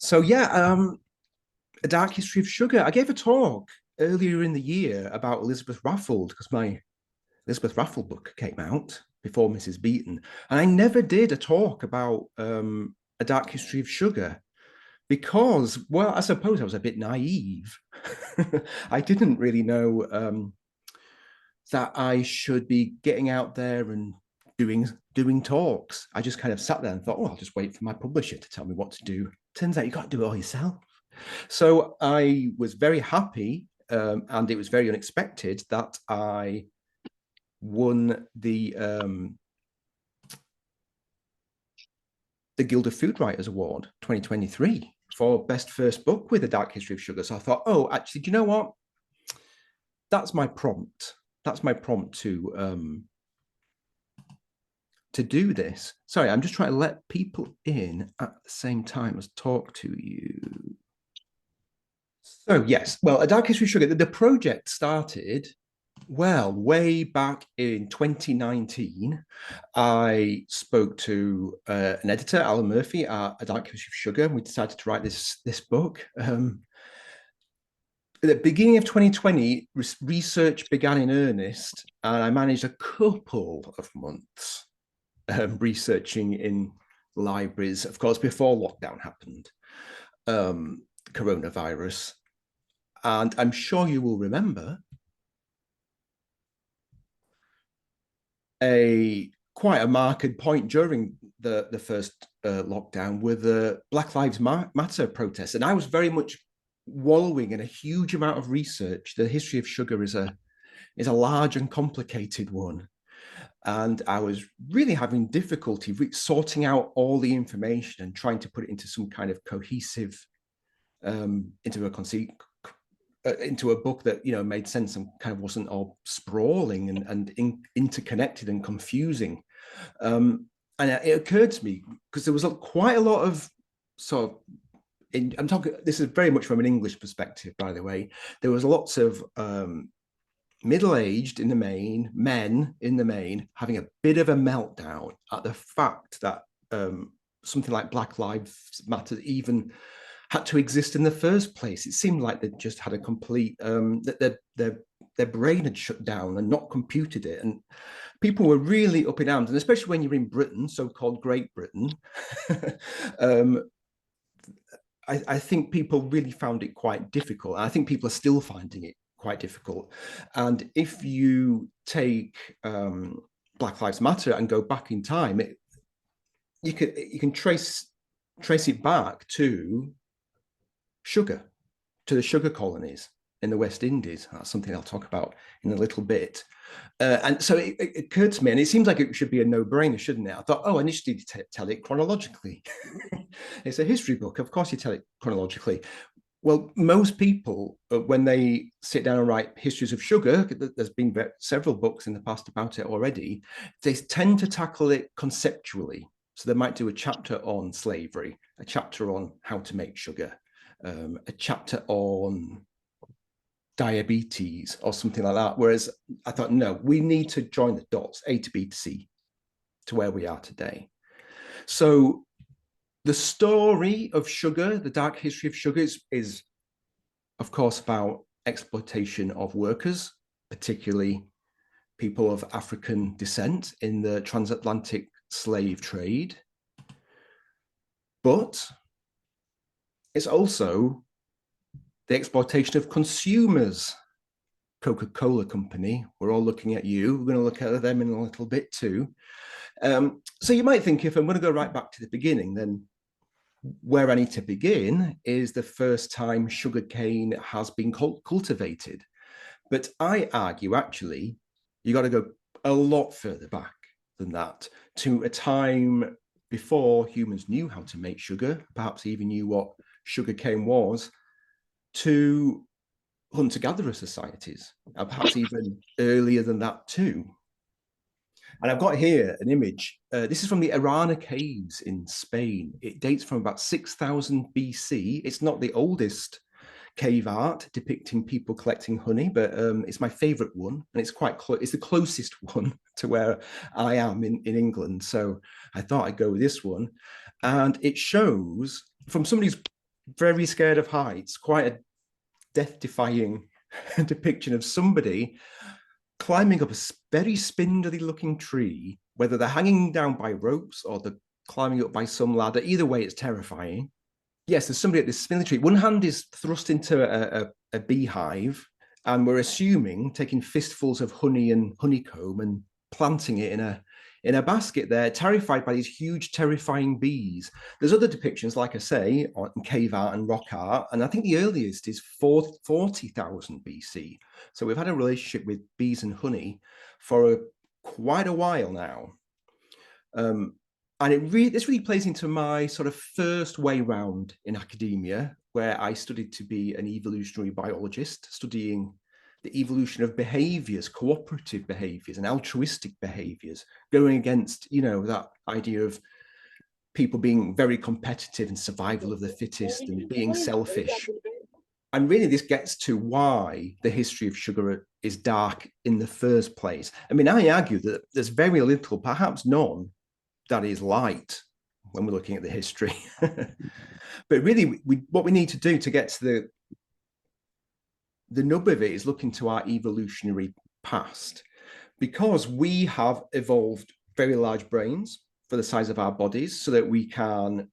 So yeah, A Dark History of Sugar. I gave a talk earlier in the year about Elizabeth Raffald because my Elizabeth Raffald book came out before Mrs. Beeton, and I never did a talk about A Dark History of Sugar because, well, I suppose I was a bit naive. I didn't really know that I should be getting out there and doing talks. I just kind of sat there and thought, oh, I'll just wait for my publisher to tell me what to do. Turns out you got to do it all yourself. So I was very happy, and it was very unexpected that I won the Guild of Food Writers Award 2023 for best first book with A Dark History of Sugar. So I thought, oh, actually, do you know what? That's my prompt. That's my prompt to do this. Sorry, I'm just trying to let people in at the same time as talk to you. So yes, well, A Dark History of Sugar, the project started, well, way back in 2019. I spoke to an editor, Alan Murphy, at A Dark History of Sugar, and we decided to write this book. At the beginning of 2020, research began in earnest, and I managed a couple of months researching in libraries, of course, before lockdown happened, coronavirus. And I'm sure you will remember quite a marked point during the first lockdown with the Black Lives Matter protests. And I was very much wallowing in a huge amount of research. The history of sugar is a large and complicated one. And I was really having difficulty sorting out all the information and trying to put it into some kind of cohesive, into a book that made sense and kind of wasn't all sprawling and interconnected and confusing. And it occurred to me because there was quite a lot of sort of I'm talking, this is very much from an English perspective, by the way. There was lots of middle-aged in the main, men in the main, having a bit of a meltdown at the fact that something like Black Lives Matter even had to exist in the first place. It seemed like they just had a complete that their brain had shut down and not computed it, and people were really up in arms. And especially when you're in Britain, so-called Great Britain, I think people really found it quite difficult. I think people are still finding it quite difficult. And if you take Black Lives Matter and go back in time, you can trace it back to sugar, to the sugar colonies in the West Indies. That's something I'll talk about in a little bit. And so it occurred to me, and it seems like it should be a no-brainer, shouldn't it? I thought, oh, I need to tell it chronologically. It's a history book. Of course, you tell it chronologically. Well, most people, when they sit down and write histories of sugar, there's been several books in the past about it already, they tend to tackle it conceptually. So they might do a chapter on slavery, a chapter on how to make sugar, a chapter on diabetes or something like that. Whereas I thought, no, we need to join the dots, A to B to C, to where we are today. So the story of sugar, the dark history of sugar, is of course, about exploitation of workers, particularly people of African descent in the transatlantic slave trade. But it's also the exploitation of consumers. Coca-Cola Company, we're all looking at you. We're going to look at them in a little bit too. So you might think, if I'm going to go right back to the beginning, then where I need to begin is the first time sugarcane has been cultivated. But I argue, actually, you got to go a lot further back than that, to a time before humans knew how to make sugar, perhaps even knew what sugarcane was, to hunter-gatherer societies, and perhaps even earlier than that too. And I've got here an image. This is from the Arana Caves in Spain. It dates from about 6000 BC. It's not the oldest cave art depicting people collecting honey, but it's my favorite one, and it's quite close. It's the closest one to where I am in England. So I thought I'd go with this one. And it shows, from somebody's very scared of heights, quite a death-defying depiction of somebody climbing up a very spindly looking tree, whether they're hanging down by ropes or they're climbing up by some ladder. Either way, it's terrifying. Yes, there's somebody at this spindly tree. One hand is thrust into a beehive, and we're assuming taking fistfuls of honey and honeycomb and planting it in a basket there, terrified by these huge, terrifying bees. There's other depictions, like I say, on cave art and rock art, and I think the earliest is 40,000 BC. So we've had a relationship with bees and honey for quite a while now. And this really plays into my sort of first way round in academia, where I studied to be an evolutionary biologist, studying the evolution of behaviors, cooperative behaviors and altruistic behaviors, going against, that idea of people being very competitive and survival of the fittest and being selfish. And really, this gets to why the history of sugar is dark in the first place. I mean, I argue that there's very little, perhaps none, that is light when we're looking at the history. But really, what we need to do to get to the nub of it is look into our evolutionary past, because we have evolved very large brains for the size of our bodies so that we can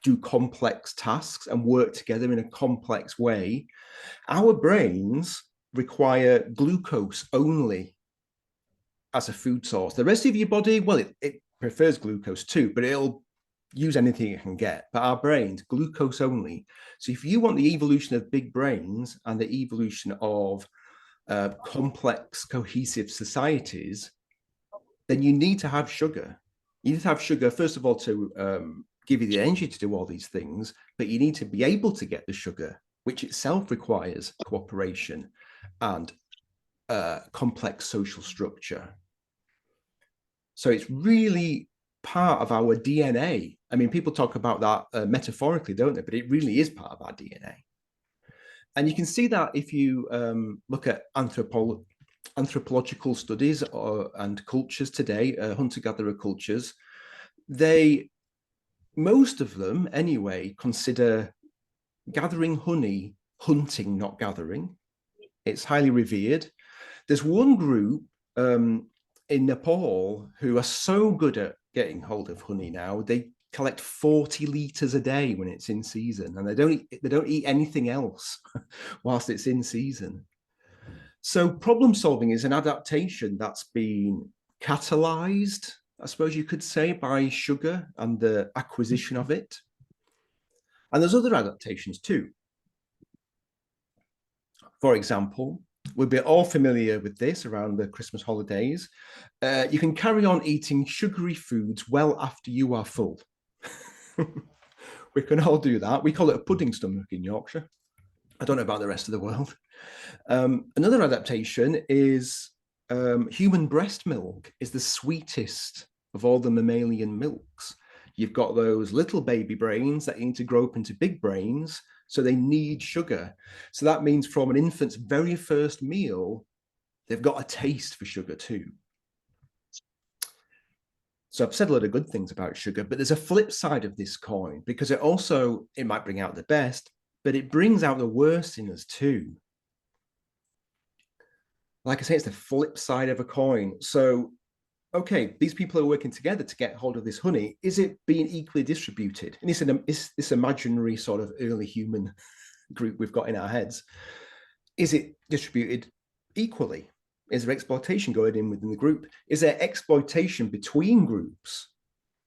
do complex tasks and work together in a complex way. Our brains require glucose only as a food source. The rest of your body, well, it prefers glucose too, but it'll use anything it can get. But our brains, glucose only. So if you want the evolution of big brains and the evolution of complex, cohesive societies, then you need to have sugar. You need to have sugar, first of all, to give you the energy to do all these things, but you need to be able to get the sugar, which itself requires cooperation and complex social structure. So it's really part of our DNA. I mean, people talk about that metaphorically, don't they? But it really is part of our DNA. And you can see that if you look at anthropological studies and cultures today, hunter-gatherer cultures, most of them anyway, consider gathering honey hunting, not gathering. It's highly revered. There's one group in Nepal who are so good at getting hold of honey now, they collect 40 liters a day when it's in season, and they don't eat anything else whilst it's in season. So problem solving is an adaptation that's been catalyzed, I suppose you could say, by sugar and the acquisition of it. And there's other adaptations too. For example, we'll be all familiar with this around the Christmas holidays. You can carry on eating sugary foods well after you are full. We can all do that. We call it a pudding stomach in Yorkshire. I don't know about the rest of the world. Another adaptation is human breast milk is the sweetest of all the mammalian milks. You've got those little baby brains that need to grow up into big brains, so they need sugar. So that means from an infant's very first meal, they've got a taste for sugar too. So I've said a lot of good things about sugar, but there's a flip side of this coin, because it might bring out the best, but it brings out the worst in us too. Like I say, it's the flip side of a coin. So, okay, these people are working together to get hold of this honey. Is it being equally distributed? And it's this imaginary sort of early human group we've got in our heads. Is it distributed equally? Is there exploitation going in within the group? Is there exploitation between groups?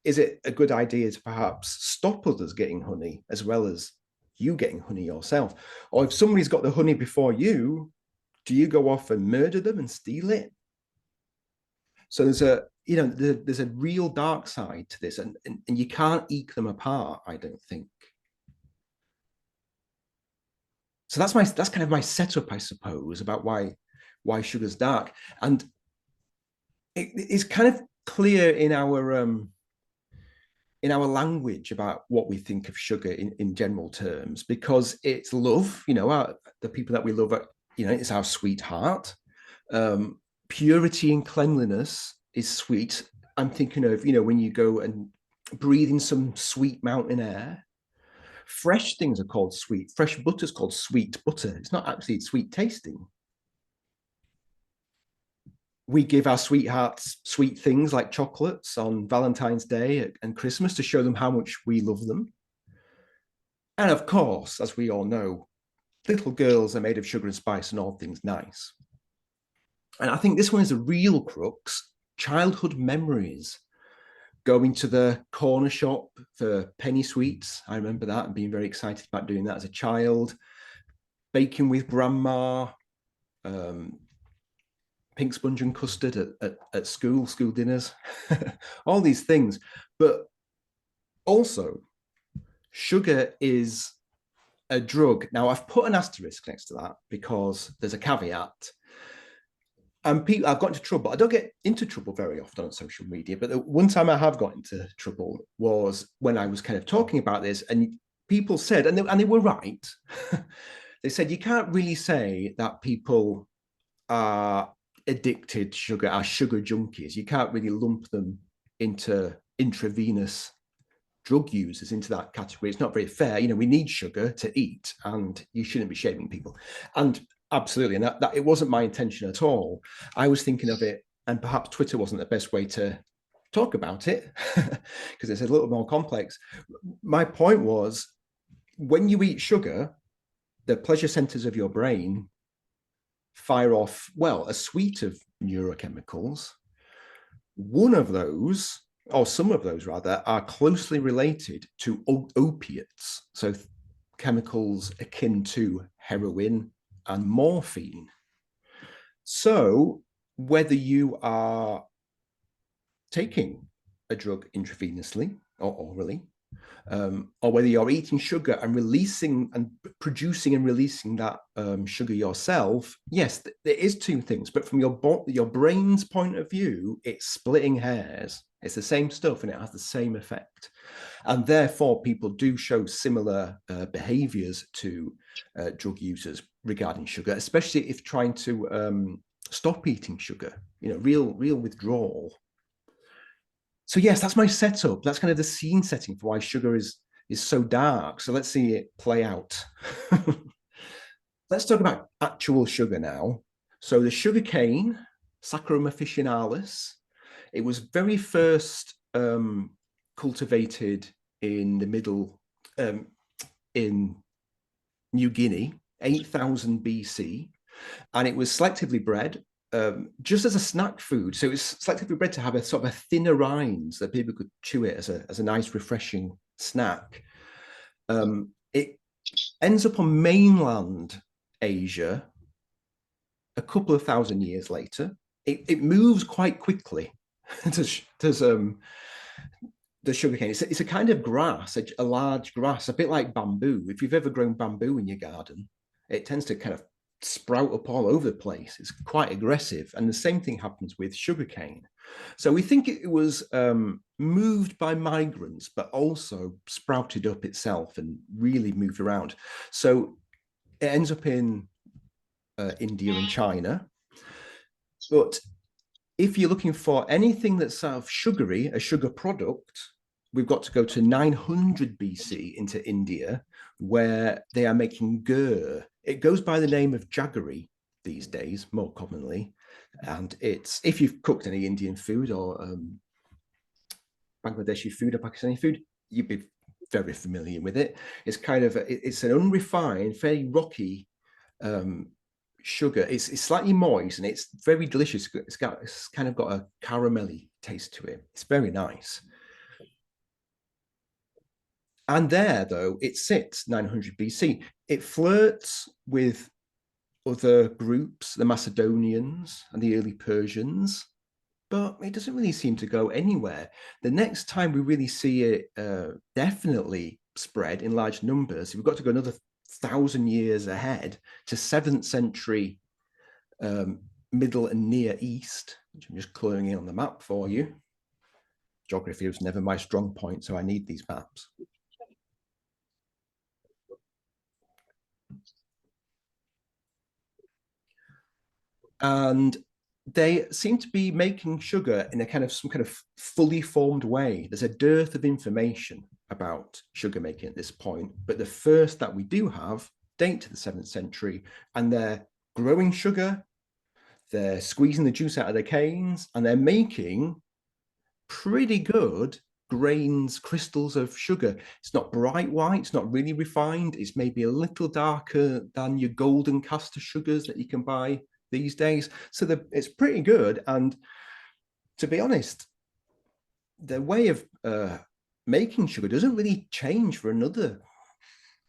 Is it a good idea to perhaps stop others getting honey as well as you getting honey yourself? Or if somebody's got the honey before you, do you go off and murder them and steal it? So there's a real dark side to this, and you can't eke them apart, I don't think. So that's kind of my setup, I suppose, about why sugar's dark. And it's kind of clear in our language about what we think of sugar in general terms, because it's love, the people that we love, it's our sweetheart. Purity and cleanliness is sweet. I'm thinking of, when you go and breathe in some sweet mountain air. Fresh things are called sweet. Fresh butter is called sweet butter. It's not actually sweet tasting. We give our sweethearts sweet things like chocolates on Valentine's Day and Christmas to show them how much we love them. And of course, as we all know, little girls are made of sugar and spice and all things nice. And I think this one is a real crux. Childhood memories. Going to the corner shop for penny sweets. I remember that and being very excited about doing that as a child. Baking with grandma, pink sponge and custard at school dinners, all these things. But also, sugar is a drug. Now, I've put an asterisk next to that because there's a caveat. And people, I've got into trouble. I don't get into trouble very often on social media, but the one time I have got into trouble was when I was kind of talking about this, and people said, and they were right. They said you can't really say that people are addicted to sugar, are sugar junkies. You can't really lump them into intravenous drug users into that category. It's not very fair. You know, we need sugar to eat, and you shouldn't be shaming people. And absolutely, and that it wasn't my intention at all. I was thinking of it, and perhaps Twitter wasn't the best way to talk about it because it's a little more complex. My point was, when you eat sugar, the pleasure centers of your brain fire off, well, a suite of neurochemicals. One of those, or some of those rather, are closely related to opiates. So chemicals akin to heroin and morphine. So whether you are taking a drug intravenously or orally, or whether you're eating sugar and releasing and producing and releasing that sugar yourself, yes, there is two things. But from your brain's point of view, it's splitting hairs. It's the same stuff and it has the same effect. And therefore, people do show similar behaviors to drug users regarding sugar, especially if trying to stop eating sugar, you know, real withdrawal. So yes, that's my setup. That's kind of the scene setting for why sugar is so dark. So let's see it play out. Let's talk about actual sugar now. So the sugar cane, Saccharum officinalis, it was very first cultivated in the middle in New Guinea, 8,000 BC, and it was selectively bred just as a snack food. So it was selectively bred to have a sort of a thinner rind so that people could chew it as a nice, refreshing snack. It ends up on mainland Asia a couple of thousand years later. It moves quite quickly. There's the sugarcane. It's a kind of grass, a large grass, a bit like bamboo. If you've ever grown bamboo in your garden, it tends to kind of sprout up all over the place. It's quite aggressive. And the same thing happens with sugarcane. So we think it was moved by migrants, but also sprouted up itself and really moved around. So it ends up in India and China. But if you're looking for anything that's sort of sugary, a sugar product, we've got to go to 900 BC into India, where they are making ghee. It goes by the name of jaggery these days, more commonly. And it's, if you've cooked any Indian food or Bangladeshi food or Pakistani food, you'd be very familiar with it. It's kind of, it's an unrefined, fairly rocky sugar. It's slightly moist and it's very delicious. It's kind of got a caramelly taste to it. It's very nice. And there, though, it sits 900 BC. It flirts with other groups, the Macedonians and the early Persians, but it doesn't really seem to go anywhere. The next time we really see it definitely spread in large numbers, we've got to go another 1,000 years ahead to 7th century Middle and Near East, which I'm just cluing in on the map for you. Geography was never my strong point, so I need these maps. And they seem to be making sugar in a kind of some kind of fully formed way. There's a dearth of information about sugar making at this point, but the first that we do have date to the 7th century, and they're growing sugar, they're squeezing the juice out of the canes, and they're making pretty good grains, crystals of sugar. It's not bright white, it's not really refined, it's maybe a little darker than your golden castor sugars that you can buy these days. So it's pretty good. And to be honest, the way of making sugar doesn't really change for another,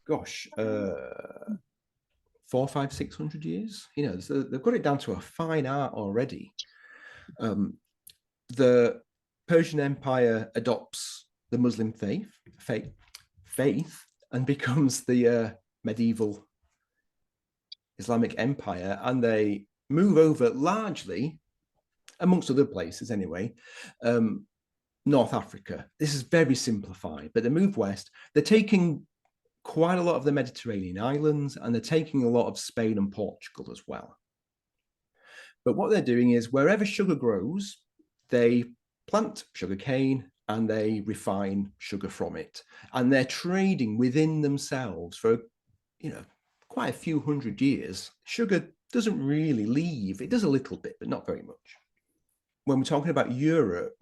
gosh, 400, 500, 600 years. You know, so they've got it down to a fine art already. The Persian Empire adopts the Muslim faith and becomes the medieval Islamic Empire, and they move over largely, amongst other places anyway, North Africa. This is very simplified, but they move west. They're taking quite a lot of the Mediterranean islands, and they're taking a lot of Spain and Portugal as well. But what they're doing is wherever sugar grows, they plant sugar cane and they refine sugar from it. And they're trading within themselves for, quite a few hundred years. Sugar doesn't really leave. It does a little bit, but not very much. When we're talking about Europe,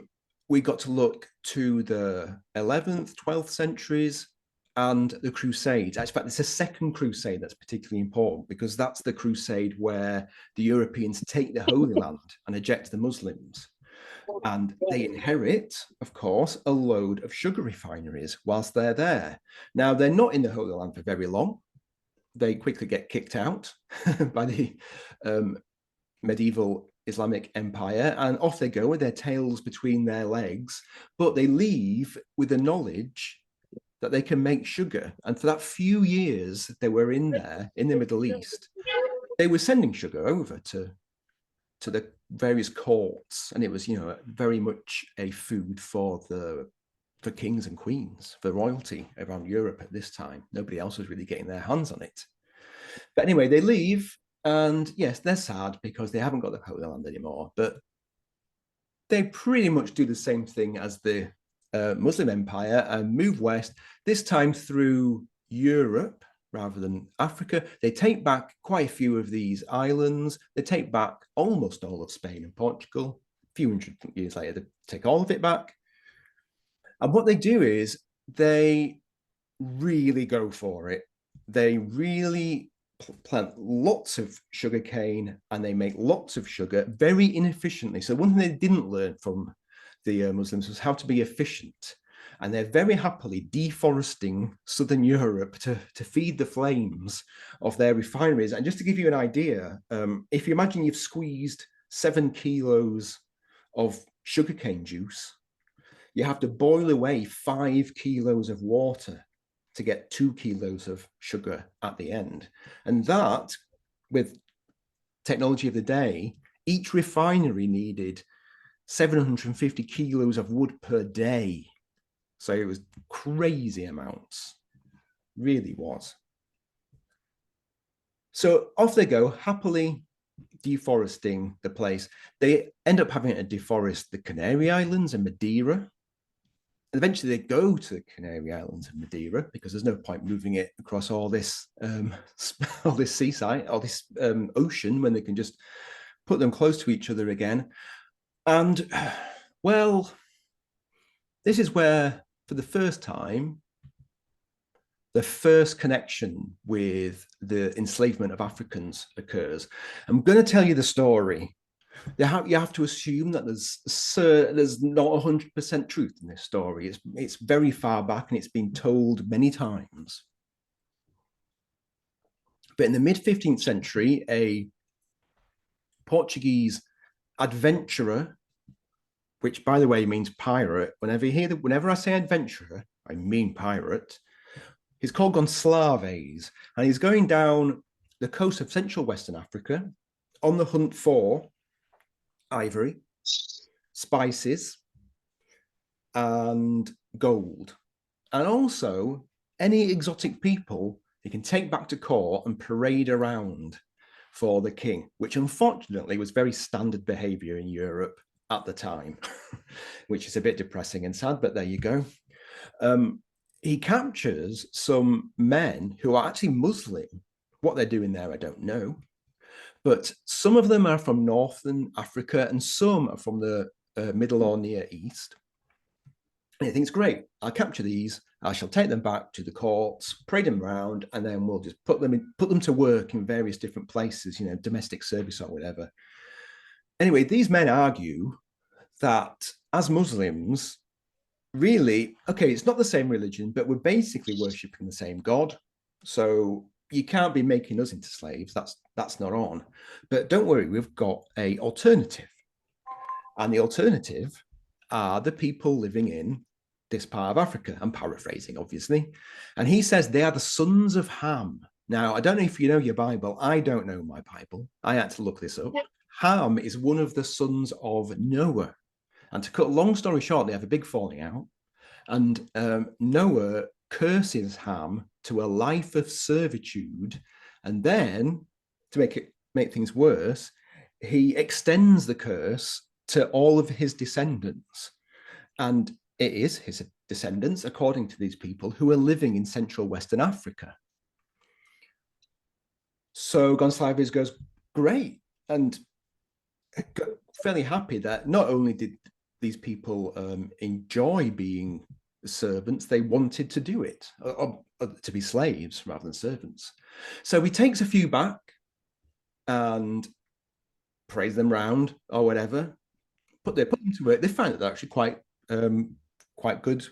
we got to look to the 11th, 12th centuries and the Crusades. In fact, it's the Second Crusade that's particularly important, because that's the crusade where the Europeans take the Holy Land and eject the Muslims. And they inherit, of course, a load of sugar refineries whilst they're there. Now, they're not in the Holy Land for very long. They quickly get kicked out by the medieval Islamic Empire, and off they go with their tails between their legs, but they leave with the knowledge that they can make sugar. And for that few years they were in there, in the Middle East, they were sending sugar over to the various courts, and it was, very much a food for kings and queens, for royalty around Europe at this time. Nobody else was really getting their hands on it. But anyway, they leave, and yes, they're sad because they haven't got the Holy Land anymore, but they pretty much do the same thing as the Muslim Empire and move west, this time through Europe rather than Africa. They take back quite a few of these islands. They take back almost all of Spain and Portugal. A few hundred years later, they take all of it back. And what they do is they really go for it. They really plant lots of sugar cane, and they make lots of sugar very inefficiently. So one thing they didn't learn from the Muslims was how to be efficient. And they're very happily deforesting southern Europe to feed the flames of their refineries. And just to give you an idea, if you imagine you've squeezed 7 kilos of sugarcane juice, you have to boil away 5 kilos of water to get 2 kilos of sugar at the end. And that, with technology of the day, each refinery needed 750 kilos of wood per day. So it was crazy amounts, really was. So off they go, happily deforesting the place. They end up having to deforest the Canary Islands and Madeira. Eventually they go to the Canary Islands and Madeira because there's no point moving it across all this seaside, all this ocean, when they can just put them close to each other again. And well, this is where, for the first time, the first connection with the enslavement of Africans occurs. I'm going to tell you the story. You have to assume that there's not 100% truth in this story. It's very far back, and it's been told many times. But in the mid-15th century, a Portuguese adventurer, which, by the way, means pirate. Whenever I say adventurer, I mean pirate. He's called Gonçalves, and he's going down the coast of Central Western Africa on the hunt for ivory, spices, and gold, and also any exotic people he can take back to court and parade around for the king, which unfortunately was very standard behavior in Europe at the time, which is a bit depressing and sad, but there you go. he captures some men who are actually Muslim. What they're doing there, I don't know. But some of them are from Northern Africa and some are from the Middle or Near East. And he thinks, great, I'll capture these. I shall take them back to the courts, parade them around, and then we'll just put them to work in various different places, domestic service or whatever. Anyway, these men argue that as Muslims, really, okay, it's not the same religion, but we're basically worshipping the same God. So you can't be making us into slaves. That's not on. But don't worry, we've got a alternative. And the alternative are the people living in this part of Africa. I'm paraphrasing, obviously. And he says they are the sons of Ham. Now, I don't know if you know your Bible. I don't know my Bible. I had to look this up. Ham is one of the sons of Noah. And to cut a long story short, they have a big falling out. And Noah curses Ham to a life of servitude. And then, to make things worse, he extends the curse to all of his descendants. And it is his descendants, according to these people, who are living in Central Western Africa. So Gonsalves goes, great. And fairly happy that not only did these people enjoy being servants, they wanted to do it, or to be slaves rather than servants. So he takes a few back and praise them round or whatever. They put them to work. They find that they're actually quite good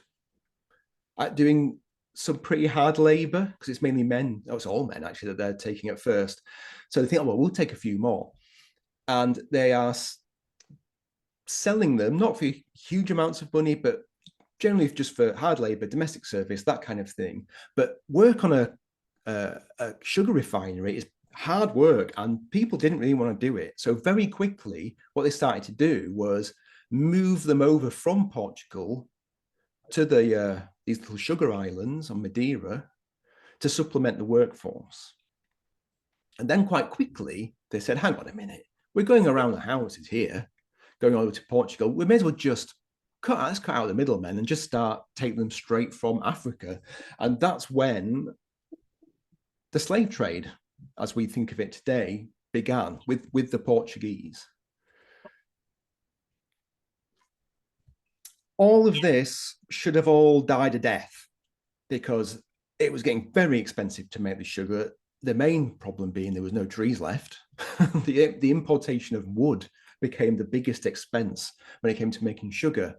at doing some pretty hard labor, because it's mainly men. Oh, it's all men actually that they're taking at first. So they think, oh well, we'll take a few more, and they are selling them not for huge amounts of money, but generally just for hard labor, domestic service, that kind of thing. But work on a sugar refinery is hard work, and people didn't really want to do it. So very quickly, what they started to do was move them over from Portugal to these little sugar islands on Madeira to supplement the workforce. And then quite quickly, they said, hang on a minute, we're going around the houses here, going over to Portugal. We may as well just let's cut out the middlemen and just start taking them straight from Africa. And that's when the slave trade, as we think of it today, began with the Portuguese. All of this should have all died a death because it was getting very expensive to make the sugar. The main problem being there was no trees left. the importation of wood became the biggest expense when it came to making sugar.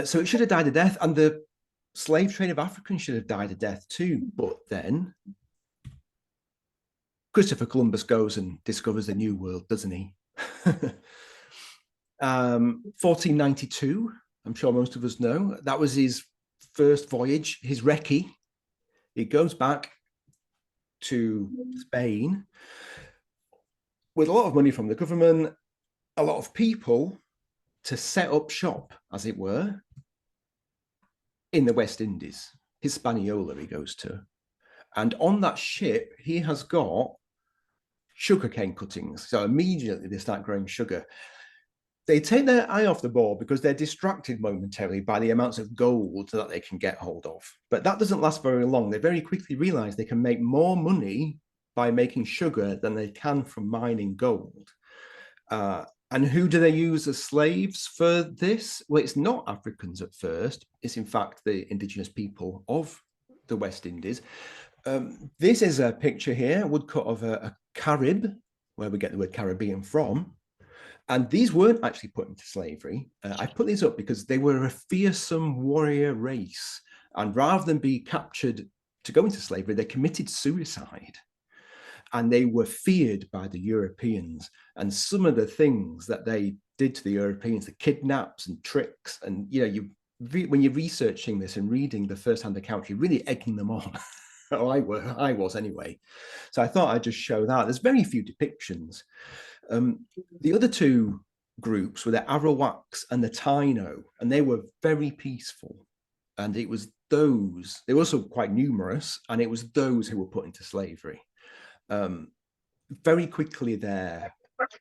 So it should have died a death, and the slave trade of Africans should have died a death too. But then Christopher Columbus goes and discovers the New World, doesn't he? 1492, I'm sure most of us know, that was his first voyage, his recce. He goes back to Spain with a lot of money from the government, a lot of people to set up shop, as it were, in the West Indies. Hispaniola he goes to. And on that ship, he has got sugarcane cuttings. So immediately they start growing sugar. They take their eye off the ball because they're distracted momentarily by the amounts of gold that they can get hold of. But that doesn't last very long. They very quickly realize they can make more money by making sugar than they can from mining gold. And who do they use as slaves for this? Well, it's not Africans at first. It's in fact the indigenous people of the West Indies. This is a picture here, a woodcut of a Carib, where we get the word Caribbean from. And these weren't actually put into slavery. I put these up because they were a fearsome warrior race. And rather than be captured to go into slavery, they committed suicide. And they were feared by the Europeans. And some of the things that they did to the Europeans, the kidnaps and tricks, and when you're researching this and reading the first-hand account, you're really egging them on. Oh, I was anyway. So I thought I'd just show that. There's very few depictions. The other two groups were the Arawaks and the Taino, and they were very peaceful. And it was those, they were also quite numerous, and it was those who were put into slavery. Very quickly, their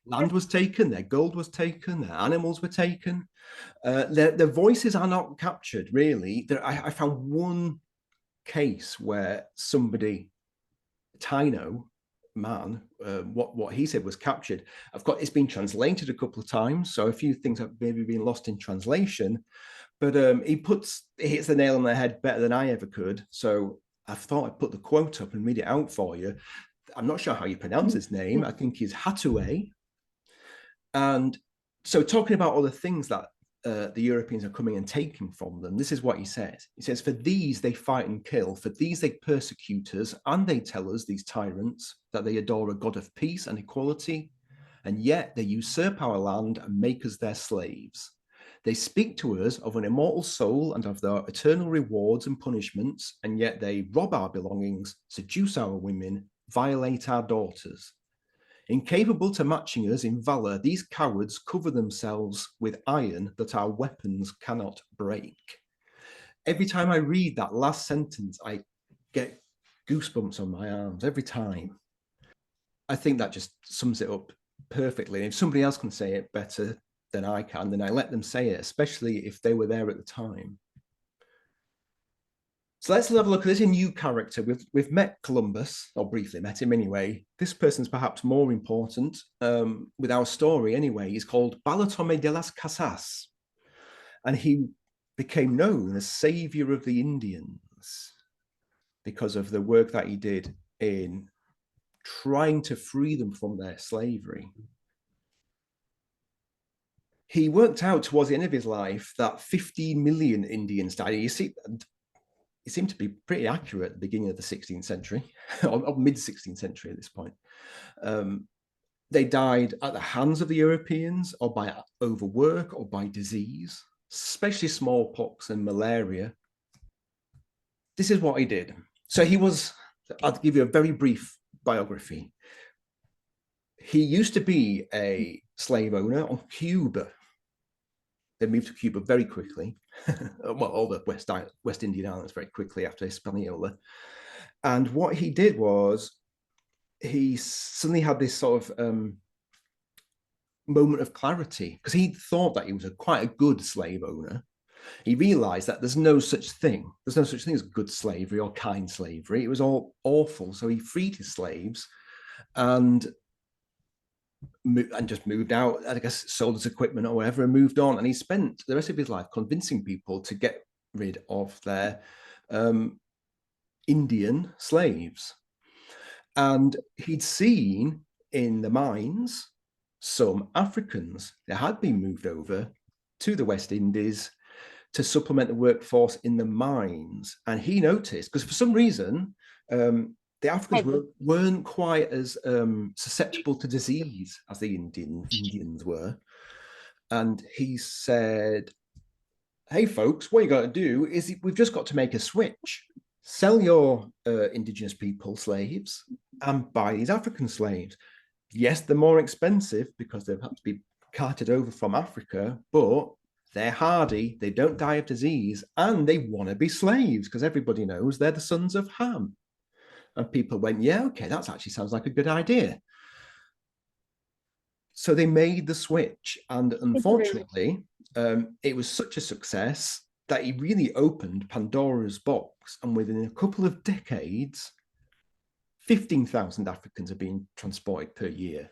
land was taken, their gold was taken, their animals were taken. Their voices are not captured, really. I found one case where somebody, Taino man, what he said was captured. I've got it's been translated a couple of times, so a few things have maybe been lost in translation. But he hits the nail on the head better than I ever could. So I thought I'd put the quote up and read it out for you. I'm not sure how you pronounce his name. I think he's Hathaway. And so, talking about all the things that the Europeans are coming and taking from them, this is what he says. He says, "For these they fight and kill, for these they persecute us, and they tell us, these tyrants, that they adore a God of peace and equality, and yet they usurp our land and make us their slaves. They speak to us of an immortal soul and of their eternal rewards and punishments, and yet they rob our belongings, seduce our women, violate our daughters. Incapable to matching us in valor, these cowards cover themselves with iron that our weapons cannot break." Every time I read that last sentence, I get goosebumps on my arms every time. I think that just sums it up perfectly. And if somebody else can say it better than I can, then I let them say it, especially if they were there at the time. So let's have a look at this new character. We've met Columbus, or briefly met him anyway. This person's perhaps more important with our story anyway. He's called Bartolome de las Casas, and he became known as Savior of the Indians because of the work that he did in trying to free them from their slavery. He worked out towards the end of his life that 50 million Indians died. You see, it seemed to be pretty accurate at the beginning of the 16th century, or mid 16th century at this point. They died at the hands of the Europeans, or by overwork, or by disease, especially smallpox and malaria. This is what he did. So I'll give you a very brief biography. He used to be a slave owner on Cuba. They moved to Cuba very quickly. Well, all the West Indian islands very quickly after Hispaniola. And what he did was he suddenly had this sort of moment of clarity because he thought that he was quite a good slave owner. He realized that there's no such thing. There's no such thing as good slavery or kind slavery. It was all awful. So he freed his slaves and just moved out, I guess, sold his equipment or whatever, and moved on. And he spent the rest of his life convincing people to get rid of their Indian slaves. And he'd seen in the mines some Africans that had been moved over to the West Indies to supplement the workforce in the mines. And he noticed, because for some reason, the Africans weren't quite as susceptible to disease as the Indians were. And he said, "Hey, folks, what you got to do is we've just got to make a switch. Sell your indigenous people slaves and buy these African slaves. Yes, they're more expensive because they've had to be carted over from Africa, but they're hardy, they don't die of disease, and they want to be slaves because everybody knows they're the sons of Ham." And people went, "Yeah, okay, that actually sounds like a good idea." So they made the switch. And unfortunately, it was such a success that he really opened Pandora's box. And within a couple of decades, 15,000 Africans are being transported per year.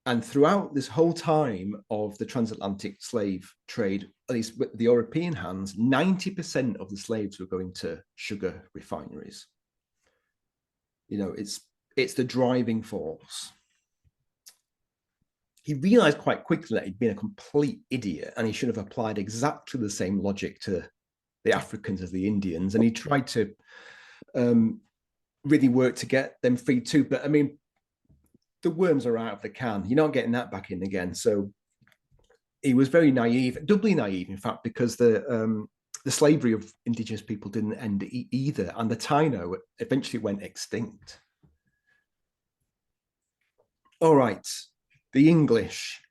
And throughout this whole time of the transatlantic slave trade, at least with the European hands, 90% of the slaves were going to sugar refineries. You know, it's the driving force. He realized quite quickly that he'd been a complete idiot and he should have applied exactly the same logic to the Africans as the Indians. And he tried to really work to get them free too. But I mean, the worms are out of the can. You're not getting that back in again. So he was very naive, doubly naive, in fact, because the slavery of indigenous people didn't end either. And the Taino eventually went extinct. All right, the English.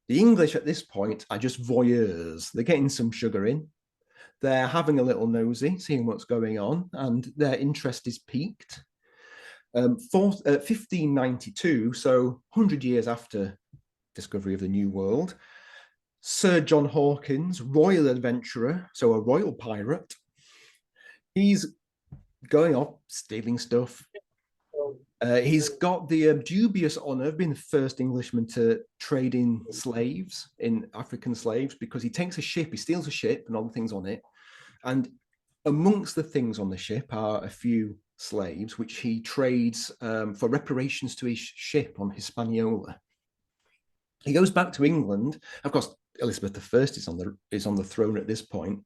The English at this point are just voyeurs. They're getting some sugar in. They're having a little nosy, seeing what's going on, and their interest is piqued. 1592, so 100 years after discovery of the New World, Sir John Hawkins, royal adventurer, so a royal pirate, he's going off, stealing stuff. He's got the dubious honor of being the first Englishman to trade in slaves, in African slaves, because he takes a ship, he steals a ship and all the things on it. And amongst the things on the ship are a few slaves, which he trades for reparations to his ship on Hispaniola. He goes back to England. Of course, Elizabeth I is on the throne at this point,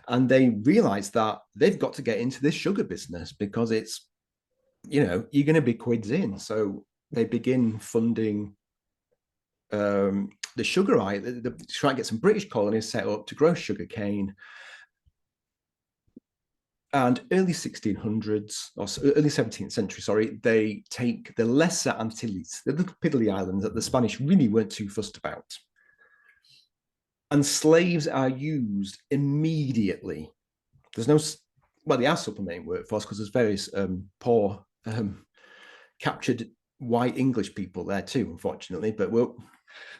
and they realize that they've got to get into this sugar business because it's, you're going to be quids in. So they begin funding the sugar to try and get some British colonies set up to grow sugar cane. And early 1600s, or early 17th century, sorry, they take the Lesser Antilles, the little piddly islands that the Spanish really weren't too fussed about. And slaves are used immediately. There's no, well, they are supplementing workforce because there's various poor captured white English people there too, unfortunately. But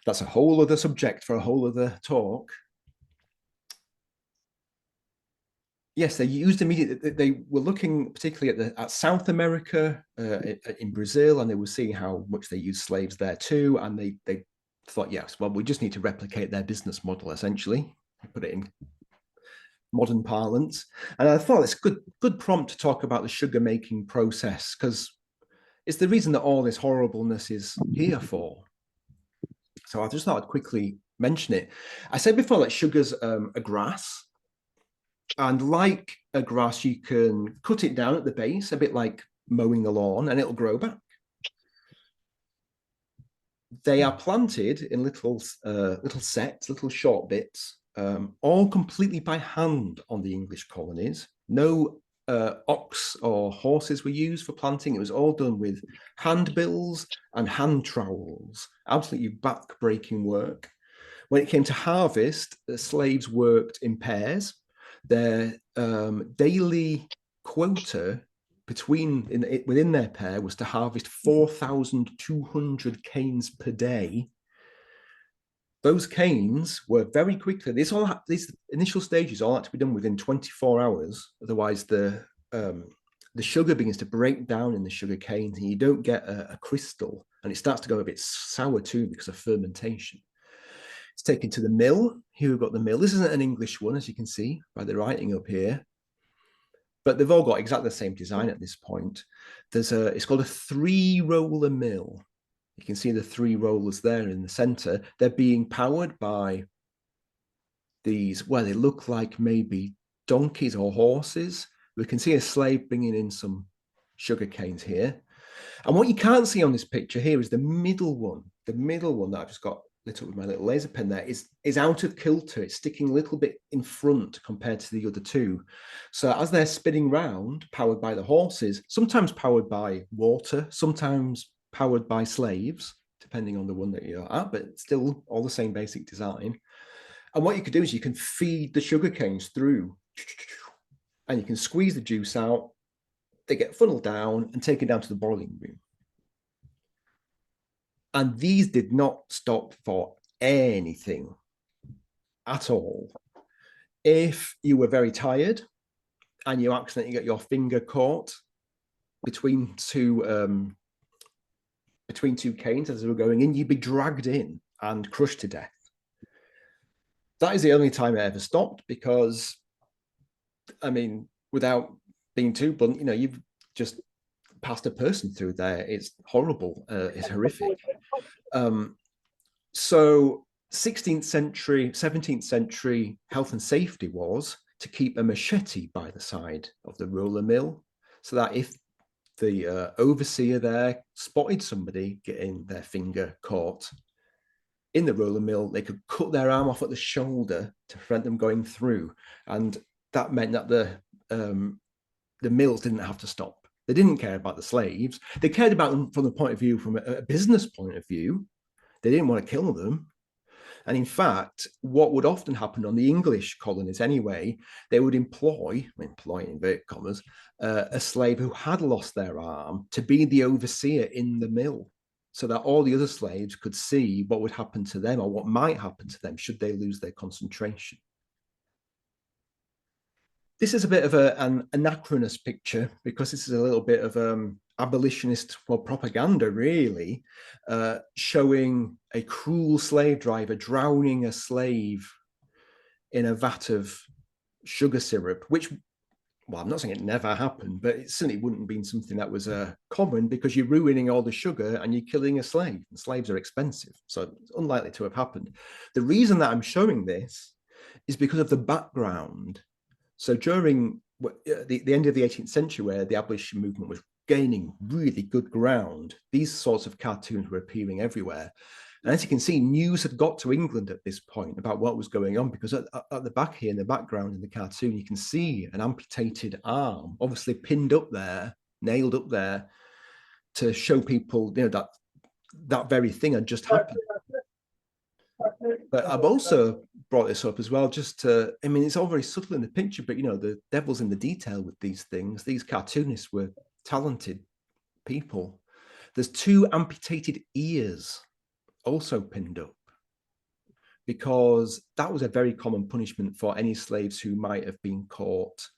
that's a whole other subject for a whole other talk. Yes, they used immediately. They were looking particularly at South America, in Brazil, and they were seeing how much they used slaves there too. And they thought, yes, well, we just need to replicate their business model essentially. Put it in modern parlance. And I thought it's good prompt to talk about the sugar making process, because it's the reason that all this horribleness is here for. So I just thought I'd quickly mention it. I said before that sugar's a grass. And like a grass, you can cut it down at the base, a bit like mowing the lawn, and it'll grow back. They are planted in little sets, little short bits, all completely by hand on the English colonies. No ox or horses were used for planting. It was all done with hand bills and hand trowels. Absolutely back-breaking work. When it came to harvest, the slaves worked in pairs. Their daily quota within their pair was to harvest 4,200 canes per day. Those canes were very quickly, these initial stages all had to be done within 24 hours. Otherwise, the sugar begins to break down in the sugar canes and you don't get a crystal, and it starts to go a bit sour too because of fermentation. It's taken to the mill. Here we've got the mill. This isn't an English one, as you can see by the writing up here, but they've all got exactly the same design at this point. It's called a 3-roller mill. You can see the 3 rollers there in the center. They're being powered by these, well, they look like maybe donkeys or horses. We can see a slave bringing in some sugar canes here. And what you can't see on this picture here is the middle one. The middle one that I've just got lit up with my little laser pen there is out of kilter. It's sticking a little bit in front compared to the other two. So as they're spinning round, powered by the horses, sometimes powered by water, sometimes powered by slaves, depending on the one that you're at, but still all the same basic design. And what you could do is you can feed the sugar canes through, and you can squeeze the juice out. They get funneled down and taken down to the boiling room. And these did not stop for anything at all. If you were very tired and you accidentally get your finger caught between two canes as they were going in, you'd be dragged in and crushed to death. That is the only time it ever stopped because, I mean, without being too blunt, you've just passed a person through there. It's horrible. It's horrific. So 16th century, 17th century health and safety was to keep a machete by the side of the roller mill, so that if the overseer there spotted somebody getting their finger caught in the roller mill, they could cut their arm off at the shoulder to prevent them going through. And that meant that the mills didn't have to stop. They didn't care about the slaves. They cared about them from a business point of view. They didn't want to kill them. And in fact, what would often happen on the English colonies anyway, they would employ in inverted commas, a slave who had lost their arm to be the overseer in the mill, so that all the other slaves could see what would happen to them or what might happen to them should they lose their concentration. This is a bit of an anachronous picture because this is a little bit of abolitionist propaganda, really, showing a cruel slave driver drowning a slave in a vat of sugar syrup, which, well, I'm not saying it never happened, but it certainly wouldn't have been something that was common, because you're ruining all the sugar and you're killing a slave, and slaves are expensive. So it's unlikely to have happened. The reason that I'm showing this is because of the background. So during the end of the 18th century, where the abolition movement was gaining really good ground, these sorts of cartoons were appearing everywhere. And as you can see, news had got to England at this point about what was going on, because at the back here, in the background in the cartoon, you can see an amputated arm, obviously pinned up there, nailed up there, to show people, that that very thing had just happened. But I've also brought this up as well, just to, I mean, it's all very subtle in the picture, but the devil's in the detail with these things. These cartoonists were talented people. There's two amputated ears also pinned up, because that was a very common punishment for any slaves who might have been caught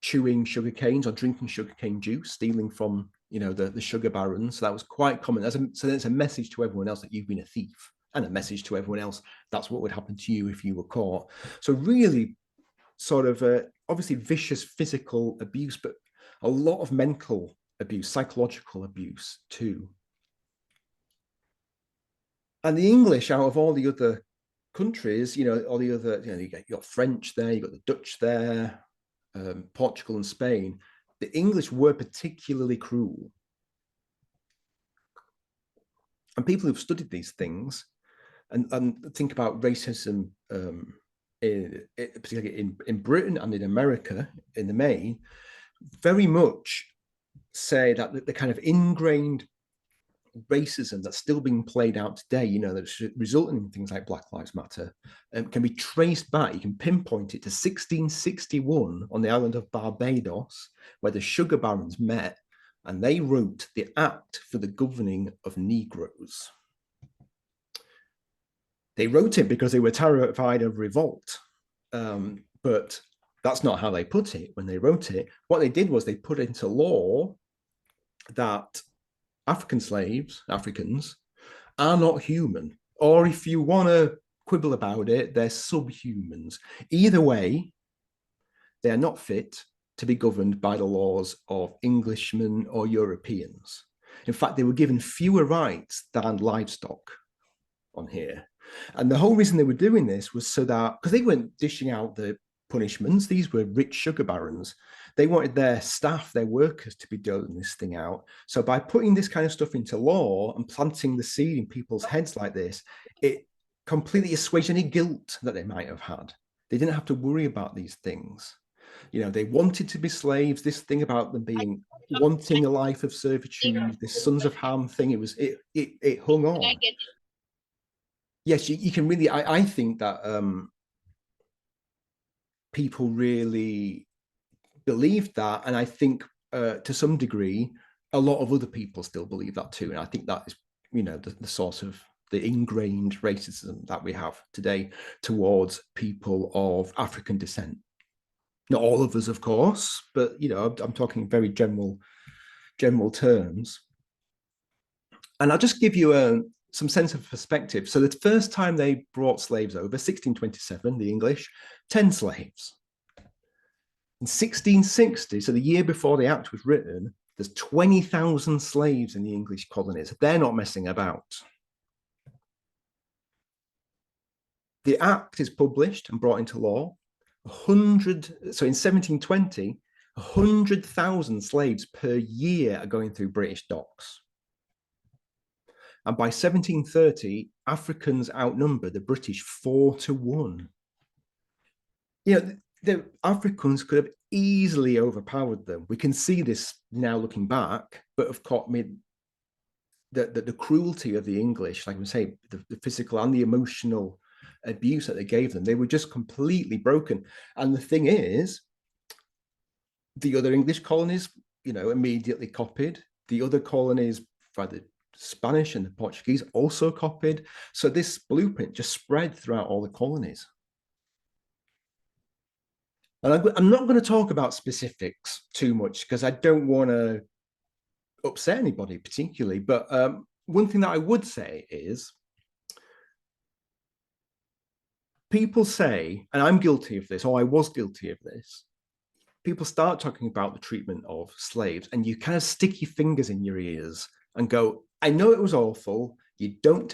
chewing sugar canes or drinking sugarcane juice, stealing from the sugar barons. So that was quite common. So it's a message to everyone else that you've been a thief, and a message to everyone else that's what would happen to you if you were caught. So really sort of obviously vicious physical abuse, but a lot of mental abuse, psychological abuse too. And the English, out of all the other countries, all the other, you got French there, you got the Dutch there, Portugal and Spain, the English were particularly cruel. And people who've studied these things and think about racism, particularly in Britain and in America, in the main, very much say that the kind of ingrained racism that's still being played out today, that's resulting in things like Black Lives Matter, can be traced back. You can pinpoint it to 1661 on the island of Barbados, where the sugar barons met and they wrote the Act for the Governing of Negroes. They wrote it because they were terrified of revolt, but that's not how they put it when they wrote it. What they did was they put into law that African slaves, Africans, are not human. Or if you want to quibble about it, they're subhumans. Either way, they are not fit to be governed by the laws of Englishmen or Europeans. In fact, they were given fewer rights than livestock on here. And the whole reason they were doing this was so that, because they weren't dishing out the punishments, these were rich sugar barons. They wanted their staff, their workers, to be doling this thing out. So by putting this kind of stuff into law and planting the seed in people's heads like this, it completely assuaged any guilt that they might have had. They didn't have to worry about these things. They wanted to be slaves. This thing about them being wanting a life of servitude, this sons of Ham thing, it hung on. Yes, you can really, I think that people really believed that. And I think to some degree, a lot of other people still believe that too. And I think that is, the source of the ingrained racism that we have today towards people of African descent. Not all of us, of course, but, I'm talking very general terms. And I'll just give you some sense of perspective. So the first time they brought slaves over, 1627, the English, 10 slaves. In 1660, so the year before the Act was written, there's 20,000 slaves in the English colonies. They're not messing about. The Act is published and brought into law. So in 1720, 100,000 slaves per year are going through British docks. And by 1730, Africans outnumber the British 4-1. The Africans could have easily overpowered them. We can see this now looking back, but of course, the cruelty of the English, like I say, the physical and the emotional abuse that they gave them, they were just completely broken. And the thing is, the other English colonies, immediately copied. The other colonies, by the Spanish and the Portuguese, also copied. So this blueprint just spread throughout all the colonies. And I'm not going to talk about specifics too much because I don't want to upset anybody particularly. But one thing that I would say is people say, and I'm guilty of this, or I was guilty of this, people start talking about the treatment of slaves, and you kind of stick your fingers in your ears and go, "I know it was awful. You don't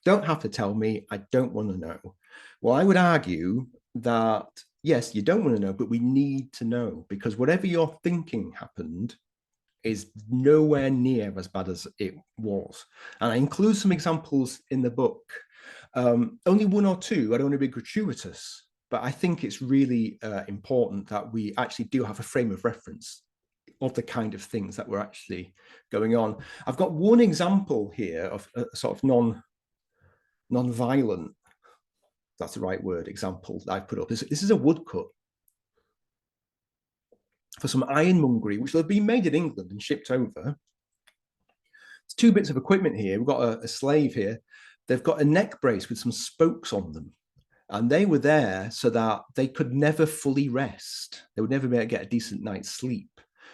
have to tell me. I don't want to know." Well, I would argue that yes, you don't want to know, but we need to know because whatever you're thinking happened is nowhere near as bad as it was. And I include some examples in the book. Only one or two. I don't want to be gratuitous, but I think it's really important that we actually do have a frame of reference of the kind of things that were actually going on. I've got one example here of a sort of non-violent, that's the right word, example that I've put up. This is a woodcut for some ironmongery, which will have been made in England and shipped over. It's two bits of equipment here. We've got a slave here. They've got a neck brace with some spokes on them. And they were there so that they could never fully rest. They would never be able to get a decent night's sleep.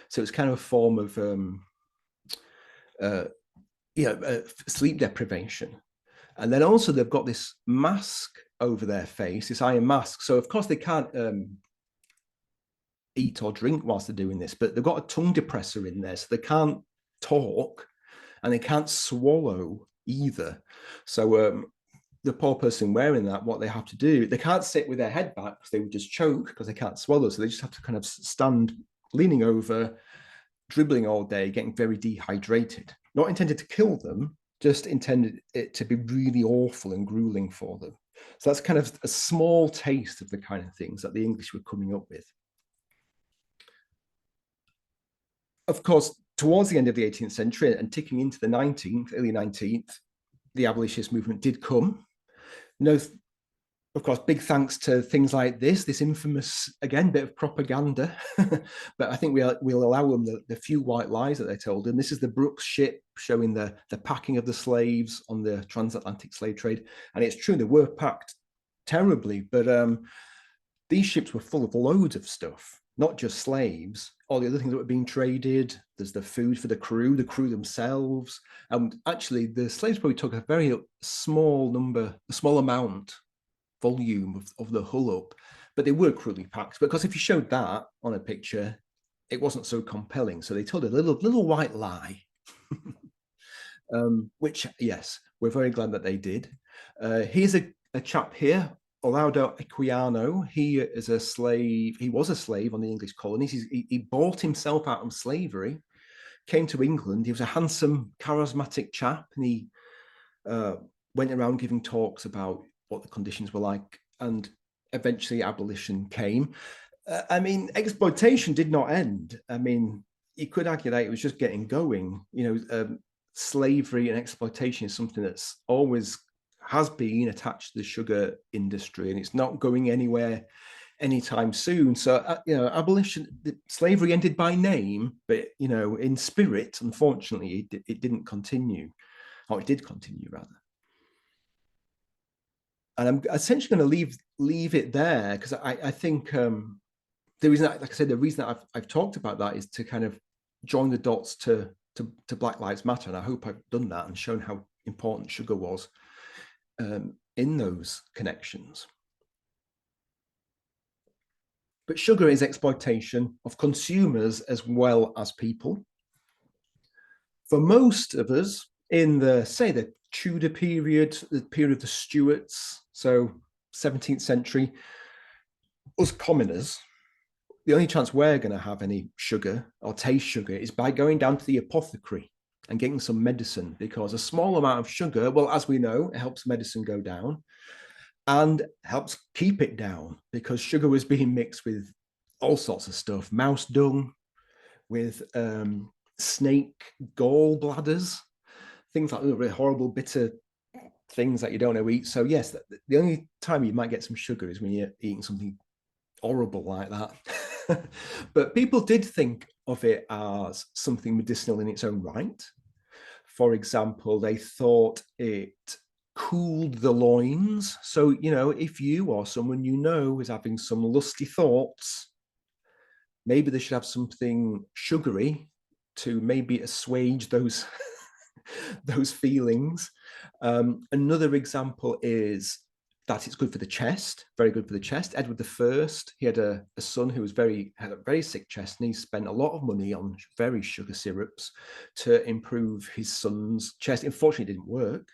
So it's kind of a form of sleep deprivation. And then also they've got this mask over their face, this iron mask. So of course they can't eat or drink whilst they're doing this, but they've got a tongue depressor in there, so they can't talk and they can't swallow either. So the poor person wearing that, what they have to do, they can't sit with their head back because they would just choke because they can't swallow. So they just have to kind of stand leaning over, dribbling all day, getting very dehydrated. Not intended to kill them, just intended it to be really awful and grueling for them. So that's kind of a small taste of the kind of things that the English were coming up with. Of course, towards the end of the 18th century and ticking into the 19th, early 19th, the abolitionist movement did come. No, of course, big thanks to things like this infamous, again, bit of propaganda. But I think we'll allow them the few white lies that they told. And this is the Brooks ship showing the packing of the slaves on the transatlantic slave trade. And it's true, they were packed terribly, but these ships were full of loads of stuff, not just slaves, all the other things that were being traded. There's the food for the crew themselves. And actually, the slaves probably took a very small amount, volume of the hull up, but they were crudely packed. Because if you showed that on a picture, it wasn't so compelling. So they told a little white lie, which, yes, we're very glad that they did. Here's a chap here, Olaudo Equiano. He is a slave. He was a slave on the English colonies. He bought himself out of slavery, came to England. He was a handsome, charismatic chap, and he went around giving talks about what the conditions were like, and eventually abolition came. I mean, exploitation did not end. I mean, you could argue that it was just getting going. Slavery and exploitation is something that's always has been attached to the sugar industry, and it's not going anywhere anytime soon. So, abolition, slavery ended by name, but in spirit, unfortunately, it didn't continue, or it did continue rather. And I'm essentially going to leave it there because I think the reason, like I said, the reason that I've talked about that is to kind of join the dots to Black Lives Matter, and I hope I've done that and shown how important sugar was in those connections. But sugar is exploitation of consumers as well as people. For most of us, in the Tudor period, the period of the Stuarts, so 17th century, us commoners, the only chance we're going to have any sugar or taste sugar is by going down to the apothecary and getting some medicine, because a small amount of sugar, well, as we know, it helps medicine go down and helps keep it down, because sugar was being mixed with all sorts of stuff, mouse dung, with snake gallbladders, things like really horrible, bitter things that you don't want to eat. So yes, the only time you might get some sugar is when you're eating something horrible like that. But people did think of it as something medicinal in its own right. For example, they thought it cooled the loins. So, if you or someone you know is having some lusty thoughts, maybe they should have something sugary to maybe assuage those those feelings. Another example is that it's good for the chest, very good for the chest. Edward I, he had a son who had a very sick chest, and he spent a lot of money on very sugar syrups to improve his son's chest. Unfortunately, it didn't work.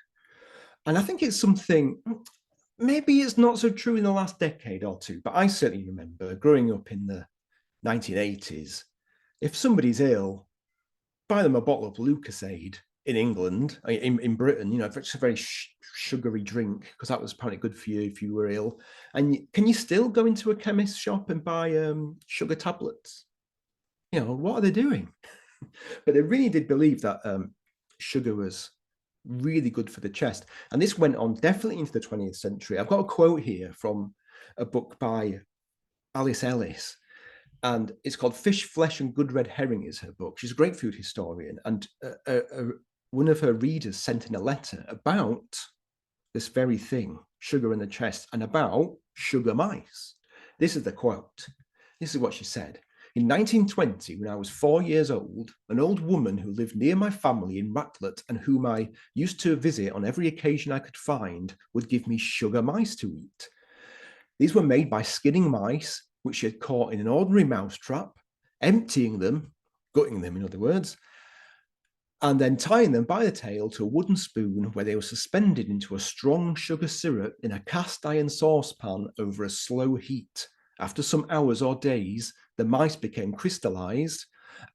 And I think it's something, maybe it's not so true in the last decade or two, but I certainly remember growing up in the 1980s, if somebody's ill, buy them a bottle of Lucasade in England, in Britain, it's a very sugary drink, because that was apparently good for you if you were ill. And can you still go into a chemist shop and buy sugar tablets? What are they doing? But they really did believe that sugar was really good for the chest. And this went on definitely into the 20th century. I've got a quote here from a book by Alice Ellis, and it's called Fish, Flesh and Good Red Herring is her book. She's a great food historian. And one of her readers sent in a letter about this very thing, sugar in the chest, and about sugar mice. This is the quote. This is what she said. In 1920, when I was 4 years old, an old woman who lived near my family in Ratlet and whom I used to visit on every occasion I could find would give me sugar mice to eat. These were made by skinning mice, which she had caught in an ordinary mouse trap, emptying them, gutting them in other words, and then tying them by the tail to a wooden spoon where they were suspended into a strong sugar syrup in a cast iron saucepan over a slow heat. After some hours or days, the mice became crystallized,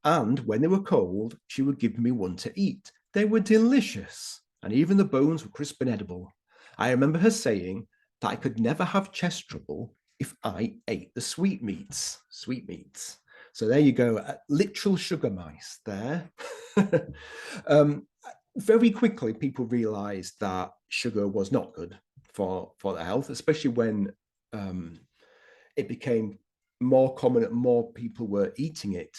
and when they were cold, she would give me one to eat. They were delicious, and even the bones were crisp and edible. I remember her saying that I could never have chest trouble if I ate the sweetmeats. Sweetmeats. So there you go, literal sugar mice there. Very quickly, people realized that sugar was not good for their health, especially when it became more common and more people were eating it.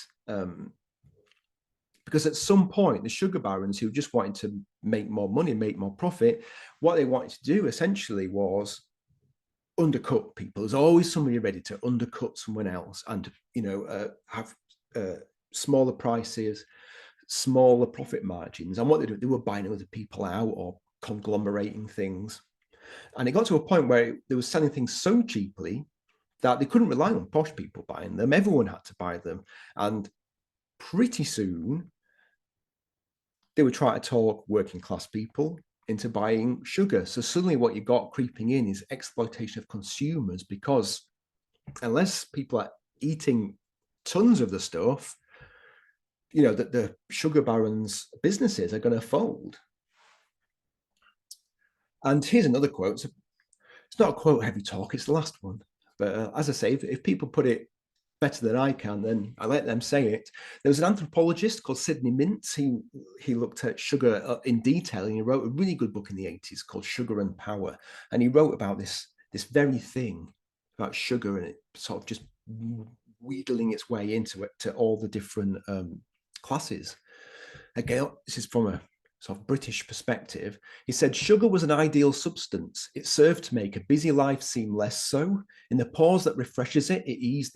Because at some point, the sugar barons who just wanted to make more money, make more profit, what they wanted to do essentially was undercut people. There's always somebody ready to undercut someone else and, have smaller prices, smaller profit margins. And what they were buying other people out or conglomerating things. And it got to a point where they were selling things so cheaply that they couldn't rely on posh people buying them. Everyone had to buy them. And pretty soon, they were trying to talk working class people into buying sugar. So suddenly what you got creeping in is exploitation of consumers, because unless people are eating tons of the stuff, that the sugar barons' businesses are going to fold. And here's another quote. It's not a quote heavy talk, it's the last one. But as I say, if people put it better than I can, then I let them say it. There was an anthropologist called Sidney Mintz. He looked at sugar in detail, and he wrote a really good book in the 80s called Sugar and Power. And he wrote about this very thing about sugar, and it sort of just wheedling its way into it to all the different classes. Again, this is from a sort of British perspective. He said, sugar was an ideal substance. It served to make a busy life seem less so. In the pause that refreshes it, it eased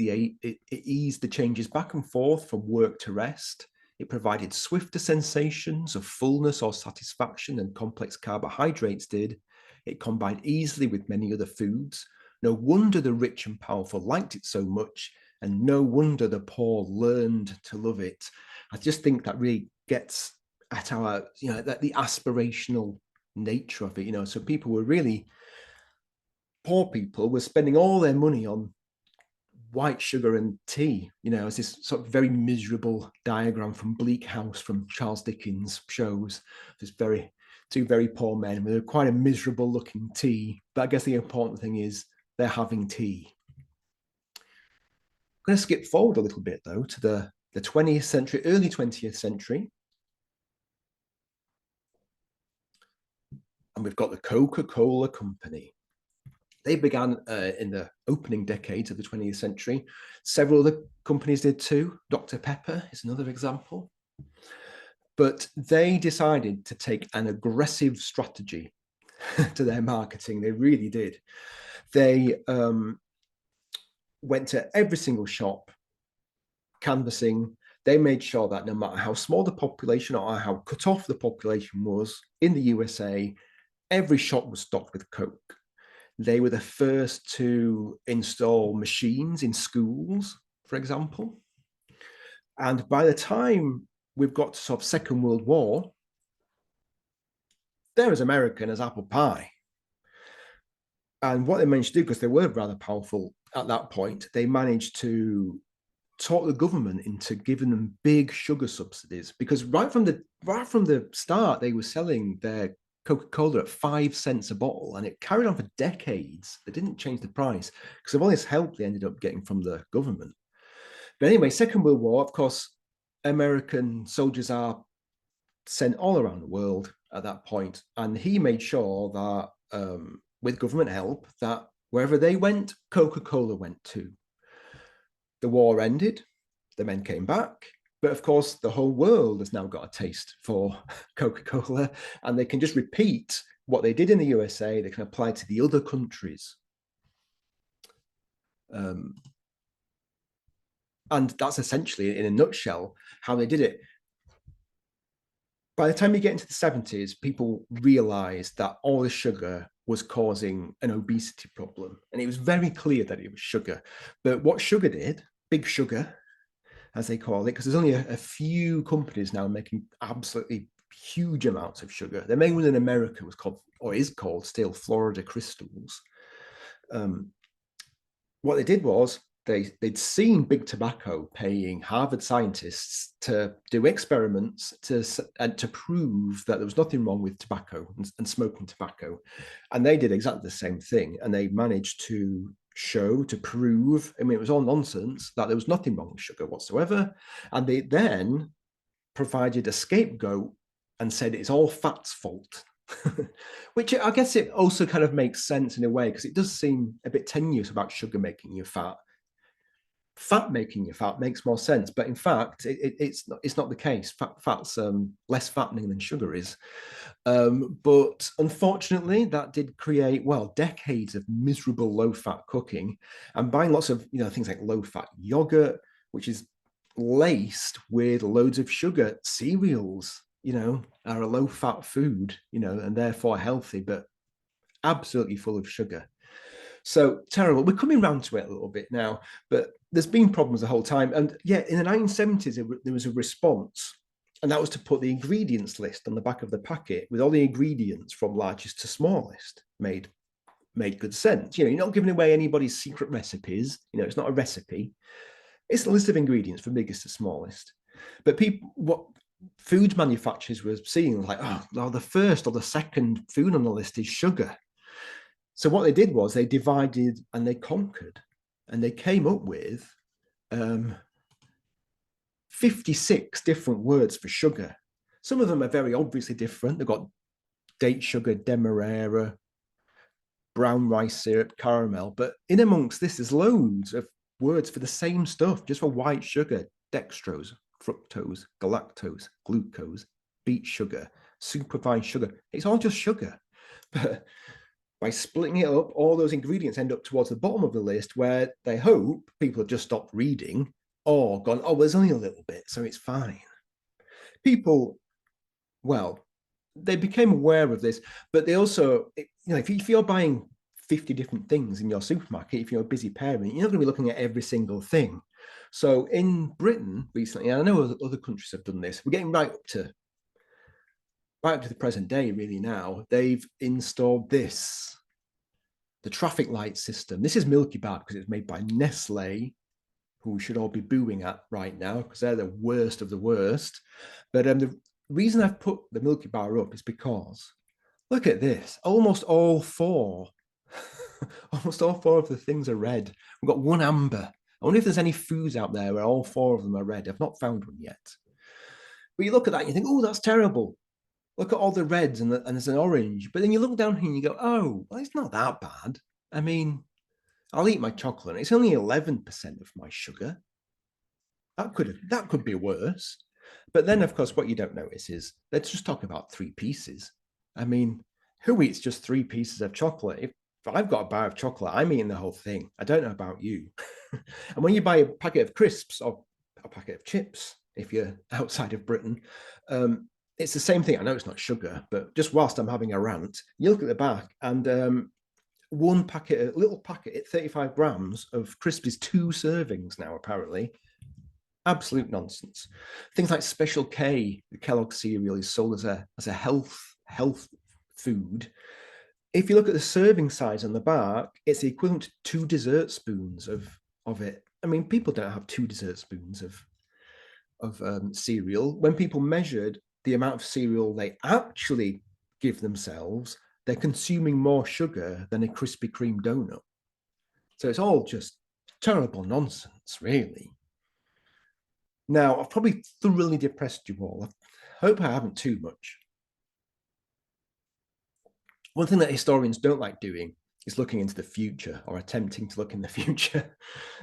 the changes back and forth from work to rest. It provided swifter sensations of fullness or satisfaction than complex carbohydrates did. It combined easily with many other foods. No wonder the rich and powerful liked it so much, and no wonder the poor learned to love it. I just think that really gets at our, that the aspirational nature of it, so people were really, poor people were spending all their money on white sugar and tea, as this sort of very miserable diagram from Bleak House from Charles Dickens shows. This two very poor men with quite a miserable looking tea. But I guess the important thing is they're having tea. I'm going to skip forward a little bit though to the 20th century, early 20th century. And we've got the Coca-Cola Company. They began in the opening decades of the 20th century. Several other companies did too. Dr. Pepper is another example. But they decided to take an aggressive strategy. to their marketing. They really did. They went to every single shop, canvassing. They made sure that no matter how small the population or how cut off the population was in the USA, every shop was stocked with Coke. They were the first to install machines in schools, for example. And by the time we've got to sort of Second World War, they're as American as apple pie. And what they managed to do, because they were rather powerful at that point, they managed to talk the government into giving them big sugar subsidies. Because right from the start, they were selling their Coca-Cola at 5 cents a bottle, and it carried on for decades. They didn't change the price because of all this help they ended up getting from the government. But anyway, Second World War, of course, American soldiers are sent all around the world at that point, and he made sure that with government help, that wherever they went, Coca-Cola went too. The war ended, the men came back, but of course, the whole world has now got a taste for Coca-Cola, and they can just repeat what they did in the USA, they can apply to the other countries. And that's essentially, in a nutshell, how they did it. By the time you get into the 70s, people realized that all the sugar was causing an obesity problem. And it was very clear that it was sugar. But what sugar did, big sugar, as they call it, because there's only a few companies now making absolutely huge amounts of sugar. The main one in America was called, or is called still, Florida Crystals. What they did was they'd seen big tobacco paying Harvard scientists to do experiments to prove that there was nothing wrong with tobacco and smoking tobacco. And they did exactly the same thing. And they managed to show, to prove, I mean, it was all nonsense, that there was nothing wrong with sugar whatsoever. And they then provided a scapegoat and said it's all fat's fault. Which I guess it also kind of makes sense in a way, because it does seem a bit tenuous about sugar making you fat. Fat making you fat makes more sense, but in fact, it's not the case. Fat's less fattening than sugar is. But unfortunately, that did create, well, decades of miserable low-fat cooking and buying lots of things like low-fat yogurt, which is laced with loads of sugar. Cereals, are a low-fat food, and therefore healthy, but absolutely full of sugar. So terrible. We're coming round to it a little bit now, but there's been problems the whole time. And yeah, in the 1970s, there was a response, and that was to put the ingredients list on the back of the packet with all the ingredients from largest to smallest. Made good sense. You're not giving away anybody's secret recipes. It's not a recipe. It's a list of ingredients from biggest to smallest. But what food manufacturers were seeing, like, well, the first or the second food on the list is sugar. So what they did was they divided and they conquered, and they came up with 56 different words for sugar. Some of them are very obviously different. They've got date sugar, demerara, brown rice syrup, caramel. But in amongst this, there's loads of words for the same stuff, just for white sugar: dextrose, fructose, galactose, glucose, beet sugar, superfine sugar. It's all just sugar. But by splitting it up, all those ingredients end up towards the bottom of the list, where they hope people have just stopped reading or gone, oh, there's only a little bit, so it's fine. People, well, they became aware of this, but they also, if you're buying 50 different things in your supermarket, if you're a busy parent, you're not going to be looking at every single thing. So in Britain recently, and I know other countries have done this, we're getting right up to the present day, really now, they've installed this, the traffic light system. This is Milky Bar because it's made by Nestle, who we should all be booing at right now because they're the worst of the worst. But the reason I've put the Milky Bar up is because, look at this, almost all four of the things are red. We've got one amber. I wonder if there's any foods out there where all four of them are red. I've not found one yet. But you look at that and you think, oh, that's terrible. Look at all the reds and there's an orange. But then you look down here and you go, oh, well, it's not that bad. I mean, I'll eat my chocolate. It's only 11% of my sugar. That could be worse. But then, of course, what you don't notice is, let's just talk about 3 pieces. I mean, Who eats just 3 pieces of chocolate? If I've got a bar of chocolate, I'm eating the whole thing. I don't know about you. And when you buy a packet of crisps or a packet of chips, if you're outside of Britain, it's the same thing. I know it's not sugar, but just whilst I'm having a rant, you look at the back and one packet, a little packet, 35 grams of crisps is 2 servings now, apparently. Absolute nonsense. Things like Special K, the Kellogg cereal, is sold as a health food. If you look at the serving size on the back, it's the equivalent to 2 dessert spoons of it. I mean, people don't have 2 dessert spoons of cereal. When people measured the amount of cereal they actually give themselves, they're consuming more sugar than a Krispy Kreme donut. So it's all just terrible nonsense, really. Now, I've probably thoroughly depressed you all. I hope I haven't too much. One thing that historians don't like doing is looking into the future or attempting to look in the future.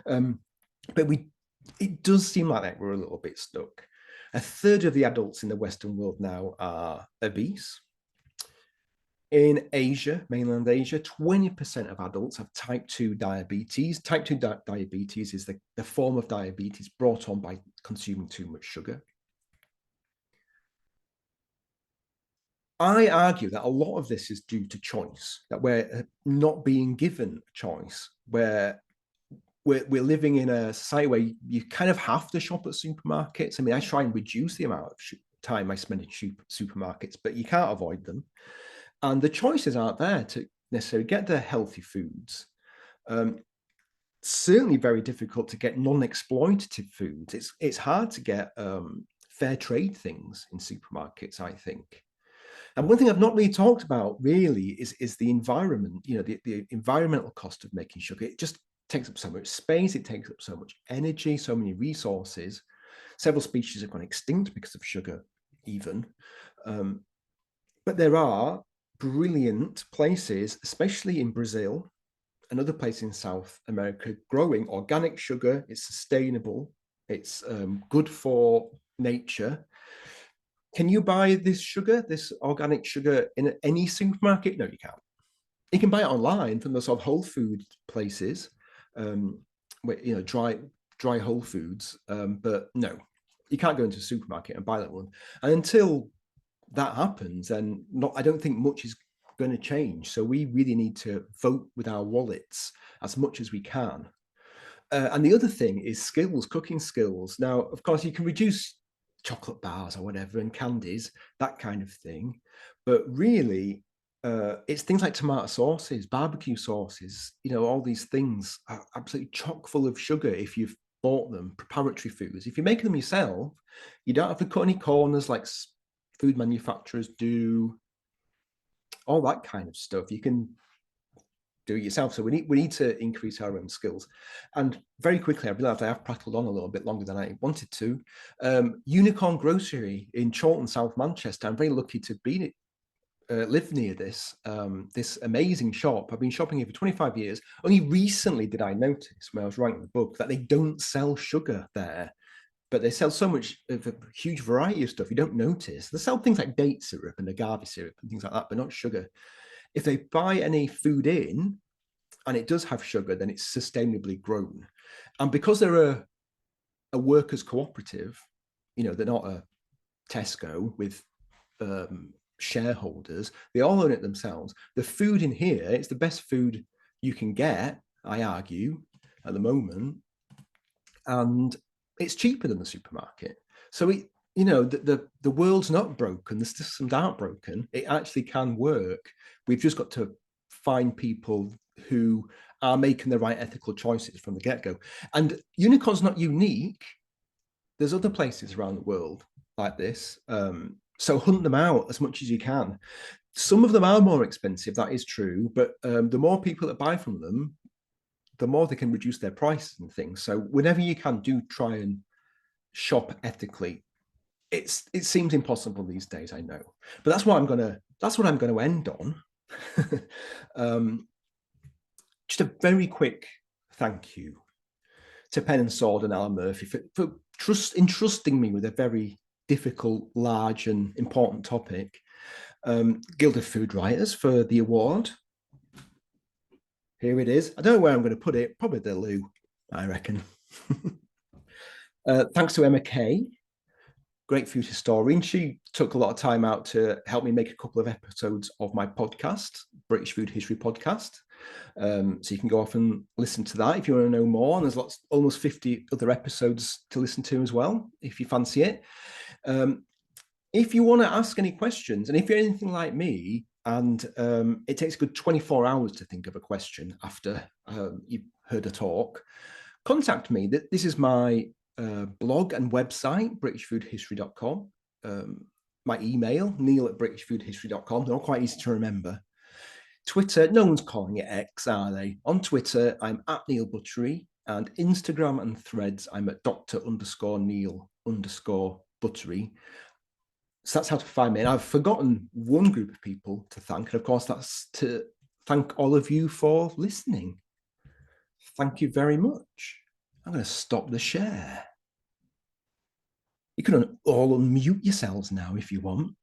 But it does seem like we're a little bit stuck. A third of the adults in the Western world now are obese. In Asia, mainland Asia, 20% of adults have type 2 diabetes. Type 2 diabetes is the form of diabetes brought on by consuming too much sugar. I argue that a lot of this is due to choice, that we're not being given a choice, where we're living in a society where you kind of have to shop at supermarkets. I mean, I try and reduce the amount of time I spend in supermarkets, but you can't avoid them. And the choices aren't there to necessarily get the healthy foods. Certainly very difficult to get non-exploitative foods. It's hard to get fair trade things in supermarkets, I think. And one thing I've not really talked about really is the environment, the environmental cost of making sugar. It just takes up so much space, it takes up so much energy, so many resources. Several species have gone extinct because of sugar, even. But there are brilliant places, especially in Brazil and other places in South America, growing organic sugar. It's sustainable, it's good for nature. Can you buy this organic sugar in any supermarket? No, you can't. You can buy it online from the sort of whole food places, where, dry whole foods. But no, you can't go into a supermarket and buy that one. And until that happens, then I don't think much is going to change. So we really need to vote with our wallets as much as we can. And the other thing is skills, cooking skills. Now, of course, you can reduce chocolate bars or whatever and candies, that kind of thing. But really, it's things like tomato sauces, barbecue sauces, all these things are absolutely chock full of sugar if you've bought them, preparatory foods. If you're making them yourself, you don't have to cut any corners like food manufacturers do, all that kind of stuff. You can do it yourself. So we need to increase our own skills. And very quickly, I realized I have prattled on a little bit longer than I wanted to. Unicorn Grocery in Chorlton, South Manchester. I'm very lucky to be live near this amazing shop. I've been shopping here for 25 years. Only recently did I notice, when I was writing the book, that they don't sell sugar there, but they sell so much of a huge variety of stuff you don't notice. They sell things like date syrup and agave syrup and things like that, but not sugar. If they buy any food in and it does have sugar, then it's sustainably grown. And because they're a workers' cooperative, they're not a Tesco with shareholders, they all own it themselves. The food in here, it's the best food you can get, I argue, at the moment. And it's cheaper than the supermarket. So the world's not broken, the systems aren't broken. It actually can work. We've just got to find people who are making the right ethical choices from the get-go. And Unicorn's not unique. There's other places around the world like this. So hunt them out as much as you can. Some of them are more expensive, that is true, but the more people that buy from them, the more they can reduce their prices and things. So whenever you can, do try and shop ethically. It seems impossible these days, I know, but that's what I'm gonna end on. Just a very quick thank you to Pen and Sword and Alan Murphy for entrusting me with a very difficult, large, and important topic. Guild of Food Writers for the award. Here it is. I don't know where I'm going to put it. Probably the loo, I reckon. Thanks to Emma Kay, great food historian. She took a lot of time out to help me make a couple of episodes of my podcast, British Food History Podcast. So you can go off and listen to that if you want to know more. And there's almost 50 other episodes to listen to as well, if you fancy it. If you want to ask any questions, and if you're anything like me, and it takes a good 24 hours to think of a question after you've heard a talk, contact me. This is my blog and website, britishfoodhistory.com. My email, neil@britishfoodhistory.com. They're all quite easy to remember. Twitter, no one's calling it X, are they? On Twitter, I'm at Neil Buttery, and Instagram and Threads, I'm at Dr._Neil_Buttery. So that's how to find me. And I've forgotten one group of people to thank. And of course, that's to thank all of you for listening. Thank you very much. I'm going to stop the share. You can all unmute yourselves now if you want.